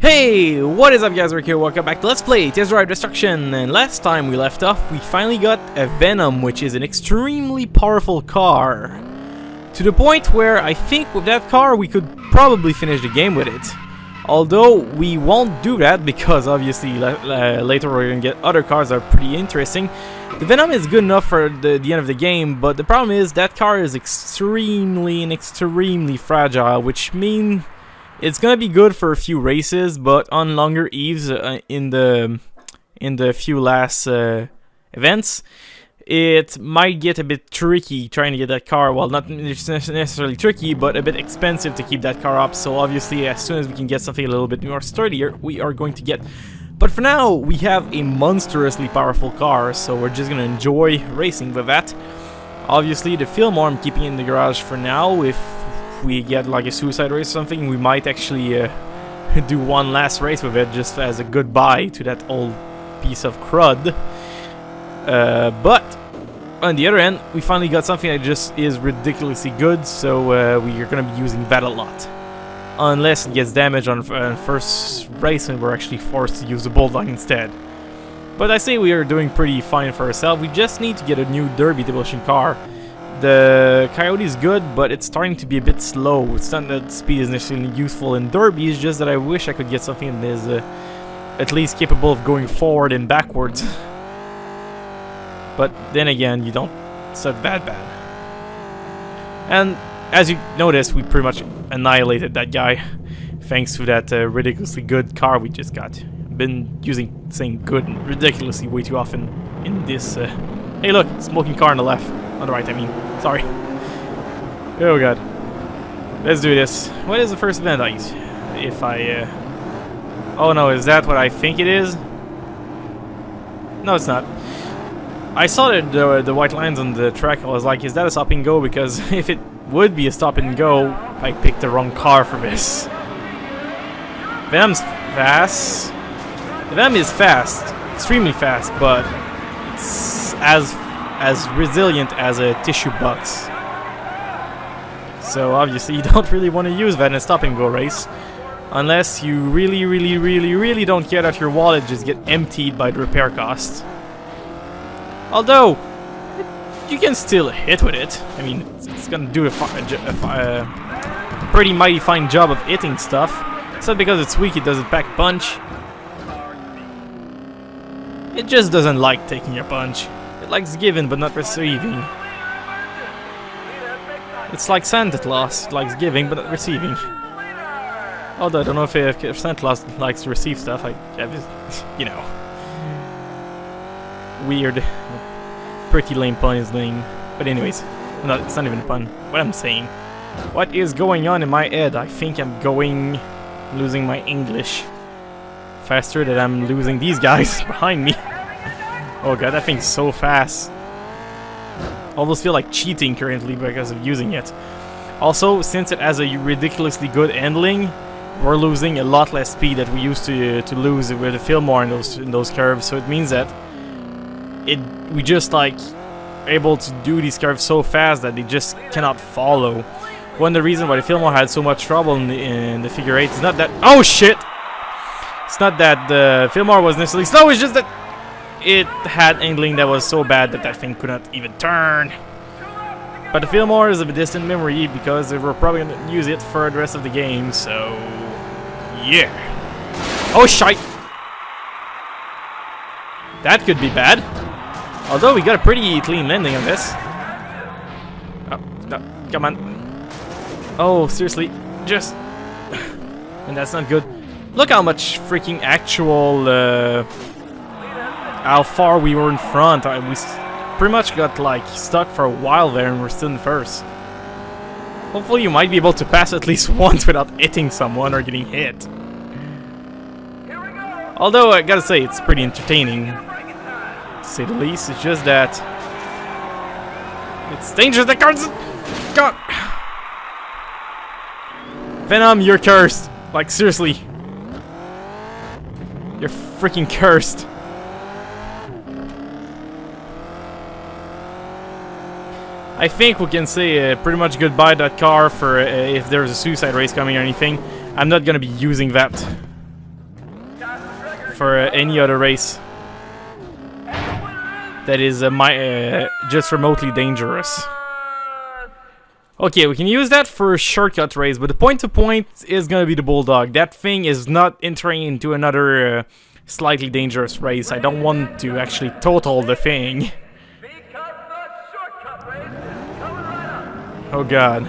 Hey, what is up guys, Rick here, welcome back to Let's Play Test Drive Destruction. And last time we left off, we finally got a Venom, which is an extremely powerful car. To the point where I think with that car we could probably finish the game with it. Although we won't do that because obviously later we're gonna get other cars that are pretty interesting. The Venom is good enough for the end of the game, but the problem is that car is extremely fragile, which means it's gonna be good for a few races, but on longer eves in the few last events, it might get a bit tricky trying to get that car. Well, not necessarily tricky, but a bit expensive to keep that car up. So obviously, as soon as we can get something a little bit more sturdier, we are going to get. But for now, we have a monstrously powerful car, so we're just gonna enjoy racing with that. Obviously, the Fillmore I'm keeping in the garage for now. If we get like a suicide race or something, we might actually do one last race with it just as a goodbye to that old piece of crud. But on the other end, we finally got something that just is ridiculously good, so we are going to be using that a lot. Unless it gets damaged on first race and we're actually forced to use the Bulldog instead. But I say we are doing pretty fine for ourselves. We just need to get a new Derby demolition car. The Coyote is good, but it's starting to be a bit slow. It's not that speed is necessarily useful in Derby, it's just that I wish I could get something that is at least capable of going forward and backwards. But then again, you don't. It's not that bad. And as you notice, we pretty much annihilated that guy thanks to that ridiculously good car we just got. Been saying good ridiculously way too often in this. Hey look, smoking car on the left. On the right, I mean. Sorry. Oh god. Let's do this. What is the first event I use? If I, Oh no, is that what I think it is? No, it's not. I saw the white lines on the track. I was like, is that a stop and go? Because if it would be a stop and go, I picked the wrong car for this. Venom's fast. The Venom is fast. Extremely fast, but it's as resilient as a tissue box. So obviously you don't really want to use that in a stop and go race unless you really don't care that your wallet just get emptied by the repair cost. Although you can still hit with it. I mean, it's gonna do a pretty mighty fine job of hitting stuff. It's not because it's weak it doesn't pack punch. It just doesn't like taking your punch. It likes giving but not receiving. It's like Santa Claus. It likes giving but not receiving. Although I don't know if Santa Claus likes to receive stuff. You know. Weird. Pretty lame pun is lame. But anyways, it's not even a pun. What I'm saying. What is going on in my head? I think I'm losing my English faster than I'm losing these guys behind me. Oh god, that thing's so fast. Almost feel like cheating currently because of using it. Also, since it has a ridiculously good handling, we're losing a lot less speed that we used to lose with the Fillmore in those curves. So it means that we just like able to do these curves so fast that they just cannot follow. One of the reasons why the Fillmore had so much trouble in the figure 8 is not that. Oh shit! It's not that the Fillmore was necessarily slow. It's just that it had handling that was so bad that thing could not even turn. But the Fillmore is a distant memory because we're probably going to use it for the rest of the game, so yeah. Oh shite! That could be bad. Although we got a pretty clean landing on this. Oh, no, come on. Oh, seriously, just... And that's not good. Look how much freaking actual... how far we were in front. We pretty much got like stuck for a while there and we're still in first. Hopefully you might be able to pass at least once without hitting someone or getting hit. Although I gotta say it's pretty entertaining, to say the least. It's just that it's dangerous. The cards, God, Venom, you're cursed. Like seriously, you're freaking cursed. I think we can say pretty much goodbye to that car for if there's a suicide race coming or anything. I'm not gonna be using that. for any other race that is just remotely dangerous. Okay, we can use that for a shortcut race, but the point-to-point is gonna be the Bulldog. That thing is not entering into another slightly dangerous race. I don't want to actually total the thing. Oh god.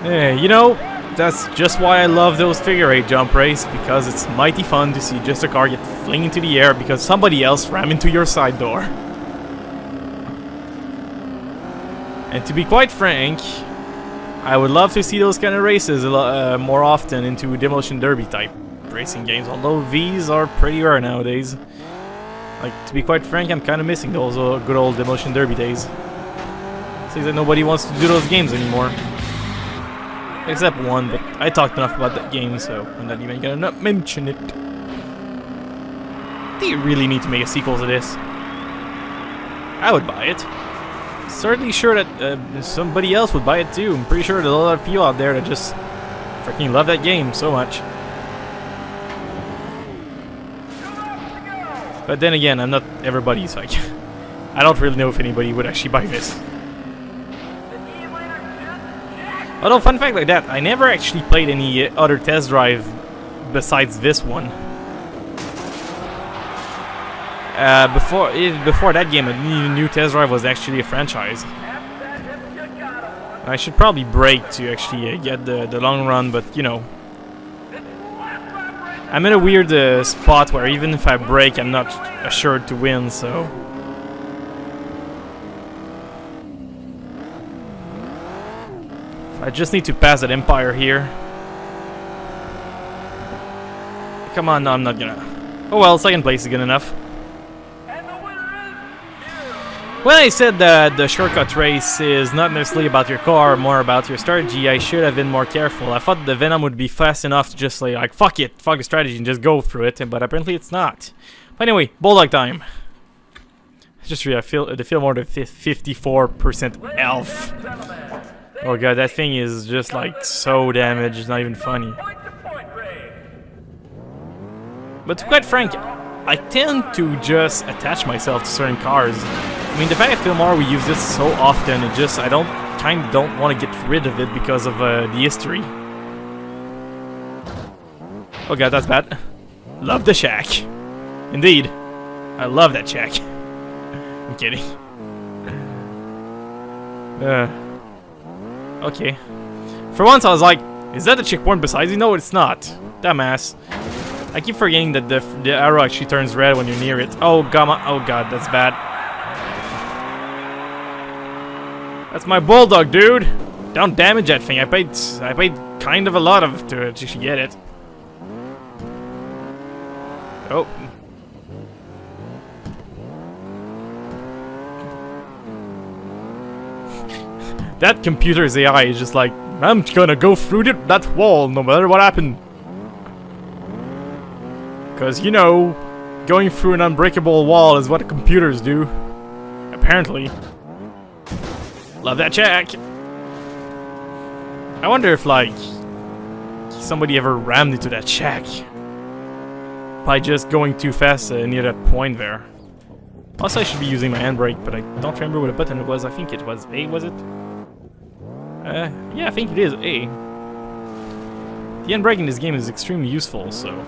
Yeah, you know, that's just why I love those figure 8 jump race, because it's mighty fun to see just a car get flung into the air because somebody else rammed into your side door. And to be quite frank, I would love to see those kind of races more often into Demolition Derby type racing games, although these are pretty rare nowadays. Like, to be quite frank, I'm kind of missing those good old Demolition Derby days. Seems like nobody wants to do those games anymore. Except one, but I talked enough about that game, so I'm not even gonna mention it. Do you really need to make a sequel to this? I would buy it. Certainly sure that somebody else would buy it too. I'm pretty sure there's a lot of people out there that just freaking love that game so much. But then again, I'm not everybody, so I don't really know if anybody would actually buy this. Although, fun fact like that, I never actually played any other test drive besides this one. Before that game, I knew Test Drive was actually a franchise. I should probably brake to actually get the long run, but you know, I'm in a weird spot where even if I brake, I'm not assured to win, so... I just need to pass that Empire here. Come on, no, I'm not gonna... Oh well, second place is good enough. When I said that the shortcut race is not necessarily about your car, more about your strategy, I should have been more careful. I thought the Venom would be fast enough to just like fuck it, fuck the strategy and just go through it, but apparently it's not. But anyway, Bulldog time. Just really, I feel more than 54% elf. Oh god, that thing is just like so damaged, it's not even funny. But to be quite frank, I tend to just attach myself to certain cars. I mean, the fact that Fillmore we use this so often, it just, I kind of don't want to get rid of it because of the history. Oh god, that's bad. Love the shack. Indeed. I love that shack. I'm kidding. Okay. For once I was like, is that the checkpoint besides you? No, it's not. Dumbass. I keep forgetting that the arrow actually turns red when you're near it. Oh god, that's bad. That's my Bulldog, dude. Don't damage that thing. I paid kind of a lot of to actually get it. Oh. That computer's AI is just like, I'm gonna go through that wall no matter what happened. Cause you know, going through an unbreakable wall is what computers do. Apparently. Love that check. I wonder if like somebody ever rammed into that shack by just going too fast near that point there. Also, I should be using my handbrake, but I don't remember what the button was. I think it was A, was it? Yeah, I think it is A. The handbrake in this game is extremely useful, so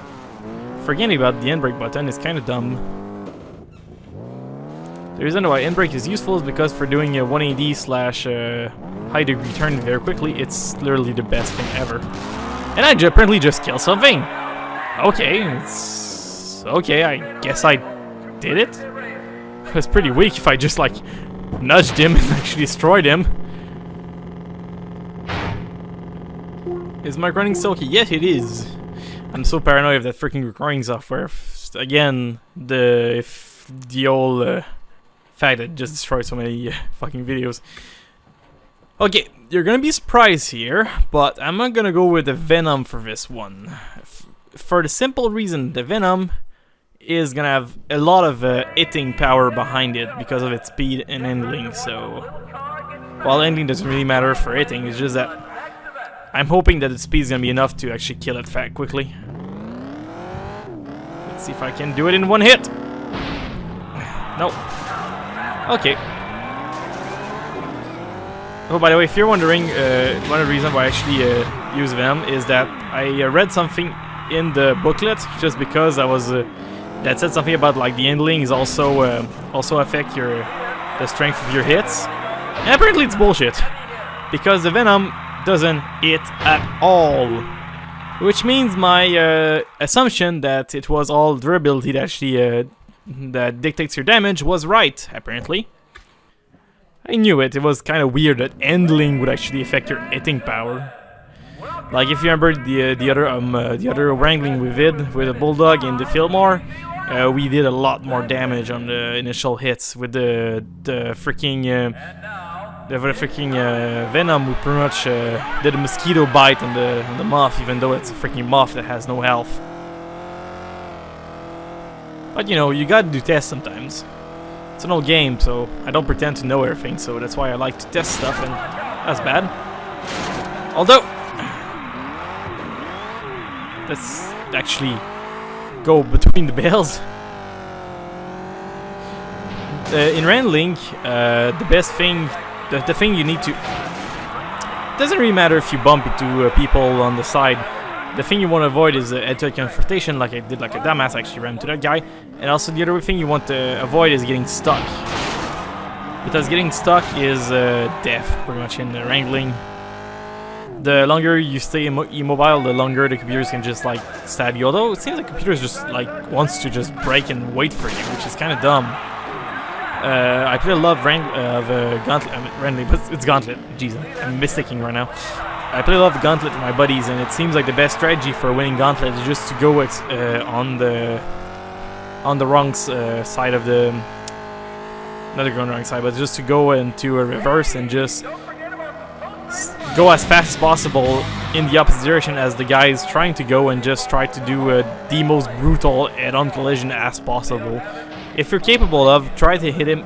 forgetting about the handbrake button is kind of dumb. The reason why handbrake is useful is because for doing a 180 slash high degree turn very quickly, it's literally the best thing ever. And I apparently just killed something. Okay, it's okay. I guess I did it. It was pretty weak if I just like nudged him and actually destroyed him. Is my running still okay? Yes, it is. I'm so paranoid of that freaking recording software. Again, the old fact that it just destroyed so many fucking videos. Okay, you're gonna be surprised here, but I'm not gonna go with the Venom for this one. For the simple reason, the Venom is gonna have a lot of hitting power behind it because of its speed and handling. So, while handling doesn't really matter for hitting, it's just that I'm hoping that its speed is gonna be enough to actually kill it quickly. see if I can do it in one hit. No. Okay. Oh, by the way, if you're wondering, one of the reasons why I actually use Venom is that I read something in the booklet just because I was that said something about like the handling is also affect the strength of your hits, and apparently it's bullshit because the Venom doesn't hit at all, which means my assumption that it was all durability that actually that dictates your damage was right. Apparently, I knew it. It was kind of weird that handling would actually affect your hitting power. Like if you remember the other wrangling we did with the Bulldog in the Fillmore, we did a lot more damage on the initial hits with the freaking Venom. We pretty much did a mosquito bite on the moth, even though it's a freaking moth that has no health. But you know, you gotta do tests sometimes. It's an old game, so I don't pretend to know everything, so that's why I like to test stuff, and that's bad. Although, let's actually go between the bales. In Wrangling, the best thing, the thing you need to... It doesn't really matter if you bump into people on the side. The thing you want to avoid is head-to-head confrontation, like I did, like a dumbass. I actually ran into that guy. And also the other thing you want to avoid is getting stuck, because getting stuck is death, pretty much, in Wrangling. The longer you stay immobile, the longer the computers can just like stab you. Although it seems like computers just like wants to just break and wait for you, which is kind of dumb. I play a lot of Gauntlet, Wrangling, but it's Gauntlet. Jeez, I'm mistaking right now. I play a lot of Gauntlet with my buddies, and it seems like the best strategy for winning Gauntlet is just to go on the wrong side of the... Not the wrong side, but just to go into a reverse and just go as fast as possible in the opposite direction as the guy is trying to go, and just try to do the most brutal head-on collision as possible. If you're capable of, try to hit him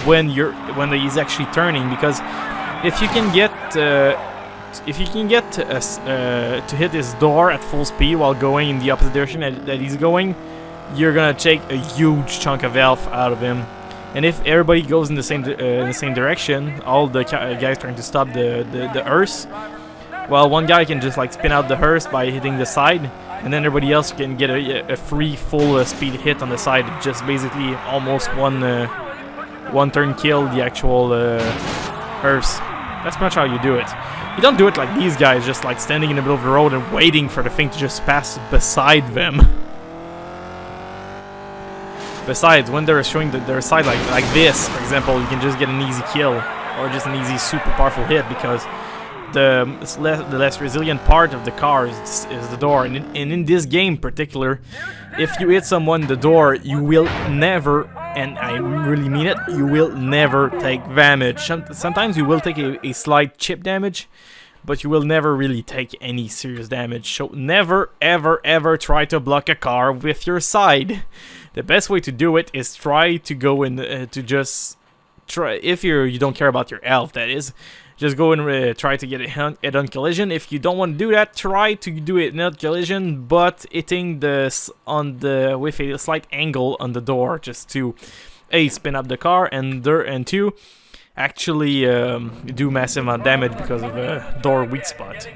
when he's actually turning, because if you can get to hit his door at full speed while going in the opposite direction that he's going, you're gonna take a huge chunk of health out of him. And if everybody goes in the same direction, all the guys trying to stop the hearse, well, one guy can just like spin out the hearse by hitting the side, and then everybody else can get a free full speed hit on the side. Just basically almost one turn kill the actual hearse. That's pretty much how you do it. You don't do it like these guys, just like standing in the middle of the road and waiting for the thing to just pass beside them. Besides, when they're showing their side like this, for example, you can just get an easy kill, or just an easy super powerful hit, because the less resilient part of the car is the door. And in this game in particular, if you hit someone in the door, you will never, and I really mean it, you will never take damage. Sometimes you will take a slight chip damage, but you will never really take any serious damage. So never, ever, ever try to block a car with your side. The best way to do it is try to go in to just try, if you don't care about your health, that is, just go and try to get a head-on collision. If you don't want to do that, try to do it head-on collision, but hitting with a slight angle on the door, just to A, spin up the car, and 2, actually do massive amount of damage because of a door weak spot.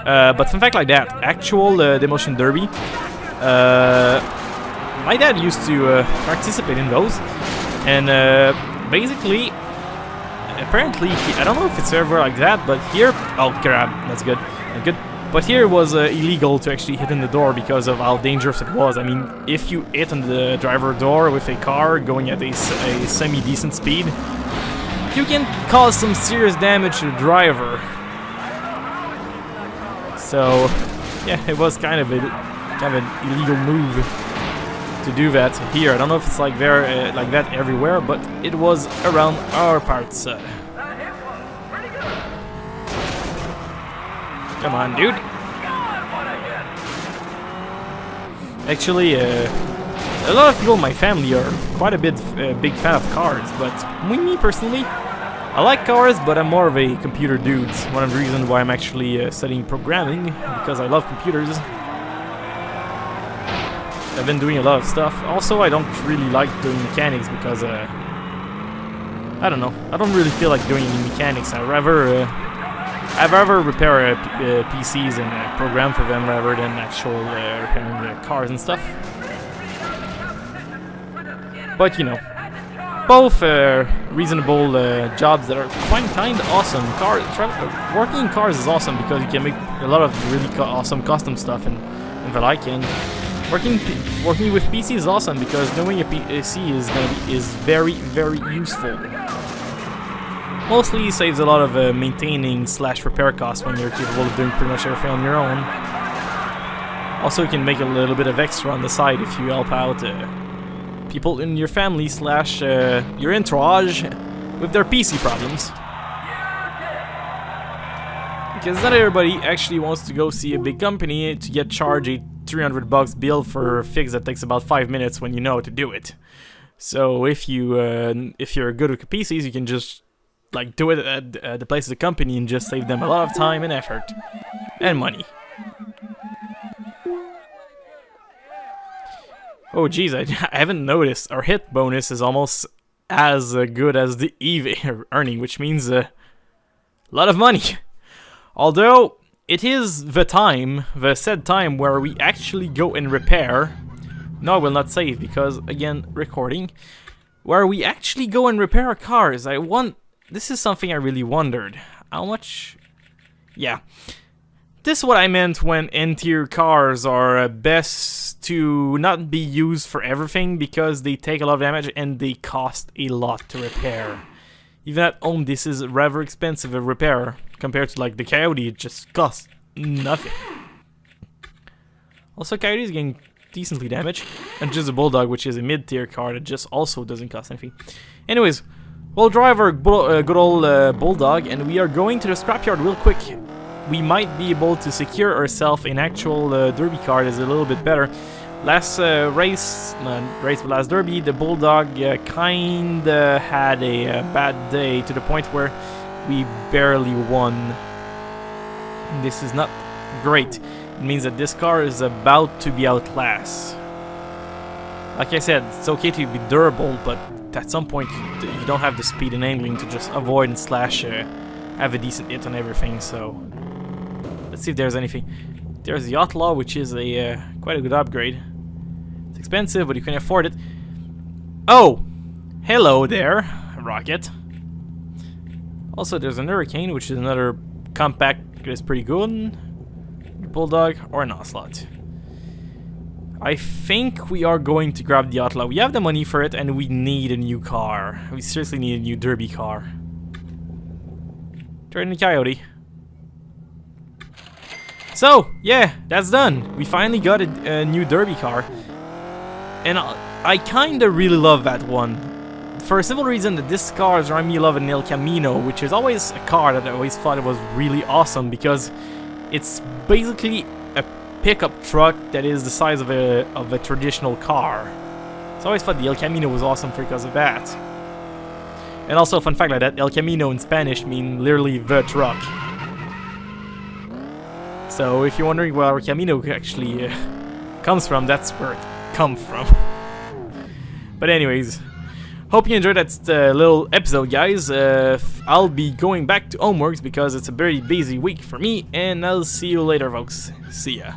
But fun fact like that, actual Demolition Derby, my dad used to participate in those, and basically, apparently, I don't know if it's ever like that, but here, oh crap, that's good, but here it was illegal to actually hit in the door because of how dangerous it was. I mean, if you hit on the driver door with a car going at a semi-decent speed, you can cause some serious damage to the driver. So, yeah, it was kind of an illegal move to do that here. I don't know if it's like like that everywhere, but it was around our parts. Come on, dude. Actually, a lot of people in my family are quite a big fan of cars, but me personally, I like cars, but I'm more of a computer dude. One of the reasons why I'm actually studying programming, because I love computers. I've been doing a lot of stuff. Also, I don't really like doing mechanics because I don't know. I don't really feel like doing any mechanics. I'd rather repair PCs and program for them rather than actual repairing cars and stuff. But you know, both reasonable jobs that are kind of awesome. Working in cars is awesome because you can make a lot of really awesome custom stuff in Valhalla. And working with PC is awesome because knowing a PC is very useful. Mostly saves a lot of maintaining / repair costs when you're capable of doing pretty much everything on your own. Also, you can make a little bit of extra on the side if you help out people in your family / your entourage with their PC problems. Because not everybody actually wants to go see a big company to get charged a $300 bill for a fix that takes about 5 minutes when you know how to do it. So if you're good with PCs, you can just like do it at the place of the company and just save them a lot of time and effort and money. Oh geez, I haven't noticed. Our hit bonus is almost as good as the EV earning, which means a lot of money. Although it is the said time where we actually go and repair. No, I will not save because again, recording. Where we actually go and repair our cars. This is something I really wondered. How much? Yeah. This is what I meant when N-tier cars are best to not be used for everything because they take a lot of damage and they cost a lot to repair. Even at home, this is rather expensive a repair compared to like the Coyote. It just costs nothing. Also, Coyote is getting decently damaged, and just a Bulldog, which is a mid-tier car that just also doesn't cost anything. Anyways, we'll drive our good old Bulldog, and we are going to the scrapyard real quick. We might be able to secure ourselves an actual derby car that's a little bit better. Last last derby, the Bulldog kinda had a bad day to the point where we barely won. This is not great. It means that this car is about to be outclassed. Like I said, it's okay to be durable, but at some point you don't have the speed and angling to just avoid and have a decent hit on everything. So let's see if there's anything. There's the Outlaw, which is a quite a good upgrade. It's expensive, but you can afford it. Oh, hello there, Rocket. Also, there's an Hurricane, which is another compact that is pretty good. Bulldog or an Ocelot. I think we are going to grab the Outlaw. We have the money for it, and we need a new car. We seriously need a new derby car. Turn the Coyote. So, yeah, that's done. We finally got a new derby car. And I kinda really love that one. For a simple reason that this car is reminding me of an El Camino, which is always a car that I always thought it was really awesome because it's basically a pickup truck that is the size of a traditional car. So I always thought the El Camino was awesome because of that. And also, a fun fact like that, El Camino in Spanish means literally the truck. So if you're wondering where El Camino actually comes from, that's where it comes from. But anyways, hope you enjoyed that little episode, guys. I'll be going back to homeworks because it's a very busy week for me, and I'll see you later, folks. See ya.